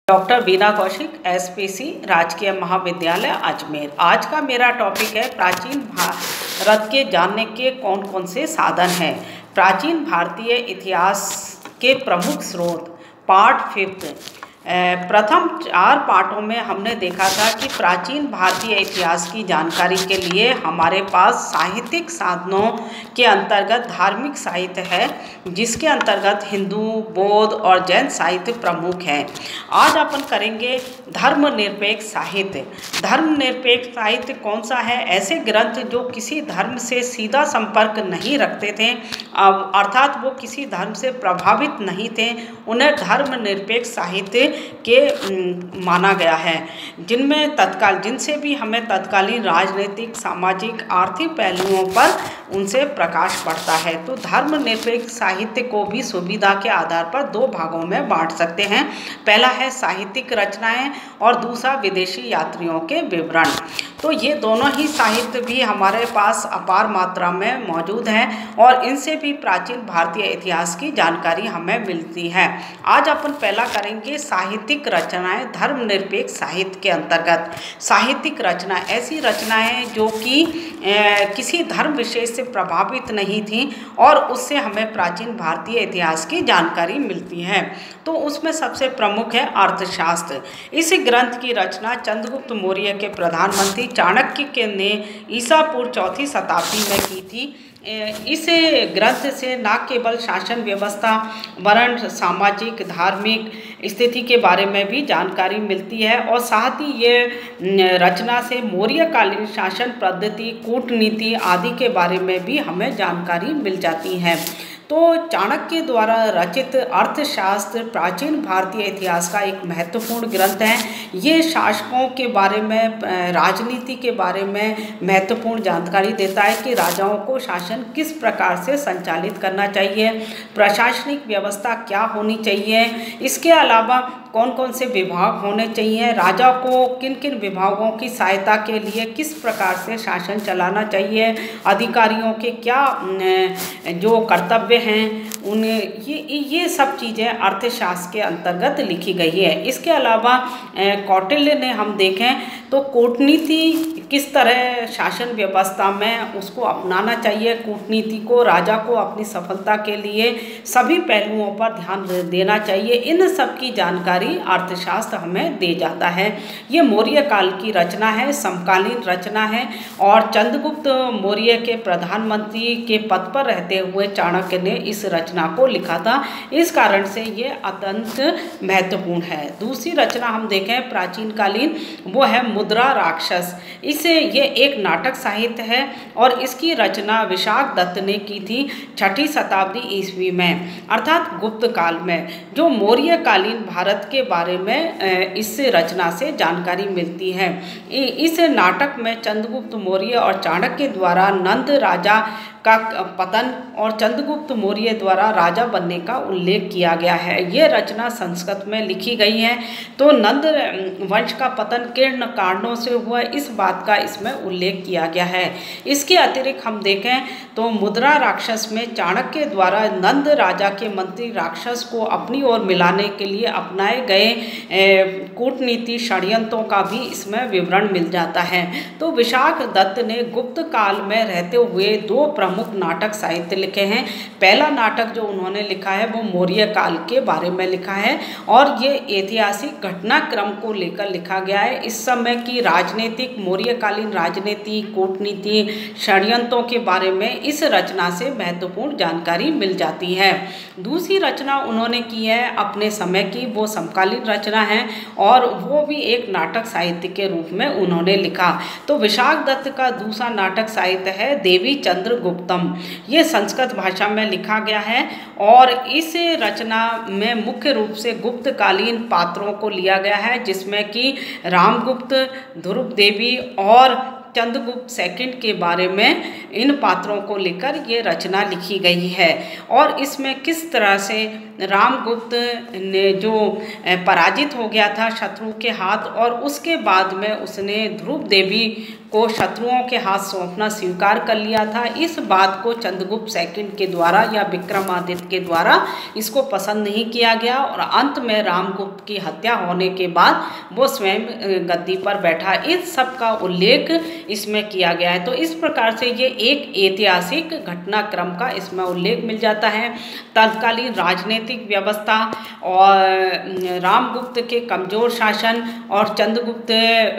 Doctor बीना Kaushik, SPC राजकीय महाविद्यालय अजमेर। आज का मेरा टॉपिक है प्राचीन भारत के जानने के कौन कौन से साधन हैं। प्राचीन भारतीय इतिहास के प्रमुख स्रोत, पार्ट 5। प्रथम 4 पार्टों में हमने देखा था कि प्राचीन भारतीय इतिहास की जानकारी के लिए हमारे पास साहित्यिक साधनों के अंतर्गत धार्मिक साहित्य है, जिसके अंतर्गत हिंदू, बौद्ध और जैन साहित्य प्रमुख हैं। आज अपन करेंगे धर्मनिरपेक्ष साहित्य। धर्मनिरपेक्ष साहित्य कौन सा है? ऐसे ग्रंथ जो किसी धर्म से सीधा संपर्क नहीं रखते थे, अर्थात वो किसी धर्म से प्रभावित नहीं थे, उन्हें धर्मनिरपेक्ष साहित्य के माना गया है, जिनसे भी हमें तत्कालीन राजनीतिक, सामाजिक, आर्थिक पहलुओं पर उनसे प्रकाश पड़ता है। तो धर्मनिरपेक्ष साहित्य को भी सुविधा के आधार पर 2 भागों में बांट सकते हैं। पहला है साहित्यिक रचनाएं और दूसरा विदेशी यात्रियों के विवरण। तो ये दोनों ही साहित्य भी हमारे पास अपार मात्रा में मौजूद हैं और इनसे भी प्राचीन भारतीय इतिहास की जानकारी हमें मिलती है। आज अपन पहला करेंगे साहित्यिक रचनाएं धर्मनिरपेक्ष साहित्य के अंतर्गत। साहित्यिक रचना ऐसी रचनाएं जो कि किसी धर्म विशेष से प्रभावित नहीं थी और उससे हमें प्राचीन भारतीय इतिहास की जानकारी मिलती है। तो उसमें सबसे प्रमुख है अर्थशास्त्र। इस ग्रंथ की रचना चंद्रगुप्त मौर्य के प्रधानमंत्री चाणक्य ने ईसा पूर्व 4वीं शताब्दी में की थी। इस ग्रंथ से न केवल शासन व्यवस्था, वर्ण, सामाजिक, धार्मिक स्थिति के बारे में भी जानकारी मिलती है और साथ ही ये रचना से मौर्यकालीन शासन पद्धति, कूटनीति आदि के बारे में भी हमें जानकारी मिल जाती है। तो चाणक्य द्वारा रचित अर्थशास्त्र प्राचीन भारतीय इतिहास का एक महत्वपूर्ण ग्रंथ है। ये शासकों के बारे में, राजनीति के बारे में महत्वपूर्ण जानकारी देता है कि राजाओं को शासन किस प्रकार से संचालित करना चाहिए, प्रशासनिक व्यवस्था क्या होनी चाहिए, इसके अलावा कौन कौन से विभाग होने चाहिए, राजा को किन किन विभागों की सहायता के लिए किस प्रकार से शासन चलाना चाहिए, अधिकारियों के क्या जो कर्तव्य हैं ये सब चीज़ें अर्थशास्त्र के अंतर्गत लिखी गई है। इसके अलावा कौटिल्य ने हम देखें तो कूटनीति किस तरह शासन व्यवस्था में उसको अपनाना चाहिए, कूटनीति को राजा को अपनी सफलता के लिए सभी पहलुओं पर ध्यान देना चाहिए, इन सब की जानकारी अर्थशास्त्र हमें दे जाता है। ये मौर्य काल की रचना है, समकालीन रचना है और चंद्रगुप्त मौर्य के प्रधानमंत्री के पद पर रहते हुए चाणक्य ने इस रचना को लिखा था। इस कारण से ये अत्यंत महत्वपूर्ण है। दूसरी रचना हम देखें प्राचीन कालीन, वो है मुद्रा राक्षस। इसे ये एक नाटक साहित्य है और इसकी रचना विशाख दत्त ने की थी 6वीं शताब्दी ईस्वी में, अर्थात गुप्त काल में। जो मौर्य कालीन भारत के बारे में इस रचना से जानकारी मिलती है। इस नाटक में चंद्रगुप्त मौर्य और चाणक्य द्वारा नंद राजा का पतन और चंद्रगुप्त मौर्य द्वारा राजा बनने का उल्लेख किया गया है। ये रचना संस्कृत में लिखी गई है। तो नंद वंश का पतन किन कारणों से हुआ, इस बात का इसमें उल्लेख किया गया है। इसके अतिरिक्त हम देखें तो मुद्रा राक्षस में चाणक्य द्वारा नंद राजा के मंत्री राक्षस को अपनी ओर मिलाने के लिए अपनाए गए कूटनीति षड्यंत्रों का भी इसमें विवरण मिल जाता है। तो विशाख दत्त ने गुप्त काल में रहते हुए 2 प्रमुख नाटक साहित्य लिखे हैं। पहला नाटक जो उन्होंने लिखा है वो मौर्य काल के बारे में लिखा है और ये ऐतिहासिक घटनाक्रम को लेकर लिखा गया है। इस समय की राजनीतिक, मौर्यकालीन राजनीति, कूटनीति, षड्यंत्रों के बारे में इस रचना से महत्वपूर्ण जानकारी मिल जाती है। दूसरी रचना उन्होंने की है अपने समय की, वो समकालीन रचना है और वो भी एक नाटक साहित्य के रूप में उन्होंने लिखा। तो विशाख दत्त का दूसरा नाटक साहित्य है देवी चंद्रगुप्तम। ये संस्कृत भाषा में लिखा गया है और इस रचना में मुख्य रूप से गुप्तकालीन पात्रों को लिया गया है, जिसमें कि रामगुप्त, ध्रुव देवी और चंद्रगुप्त सेकंड के बारे में इन पात्रों को लेकर ये रचना लिखी गई है। और इसमें किस तरह से रामगुप्त ने जो पराजित हो गया था शत्रु के हाथ और उसके बाद में उसने ध्रुव देवी को शत्रुओं के हाथ सौंपना स्वीकार कर लिया था। इस बात को चंद्रगुप्त सेकंड के द्वारा या विक्रमादित्य के द्वारा इसको पसंद नहीं किया गया और अंत में रामगुप्त की हत्या होने के बाद वो स्वयं गद्दी पर बैठा। इस सब का उल्लेख इसमें किया गया है। तो इस प्रकार से ये एक ऐतिहासिक घटनाक्रम का इसमें उल्लेख मिल जाता है। तत्कालीन राजनीतिक व्यवस्था और रामगुप्त के कमजोर शासन और चंद्रगुप्त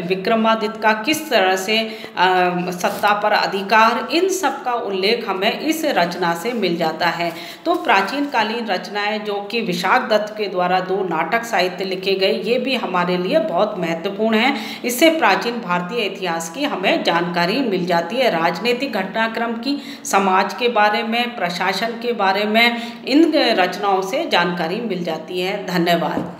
विक्रमादित्य का किस तरह से सत्ता पर अधिकार, इन सब का उल्लेख हमें इस रचना से मिल जाता है। तो प्राचीन कालीन रचनाएं जो कि विशाख दत्त के द्वारा 2 नाटक साहित्य लिखे गए, ये भी हमारे लिए बहुत महत्वपूर्ण है। इससे प्राचीन भारतीय इतिहास की हमें जानकारी मिल जाती है, राजनीतिक घटनाक्रम की, समाज के बारे में, प्रशासन के बारे में इन रचनाओं से जानकारी मिल जाती है। धन्यवाद।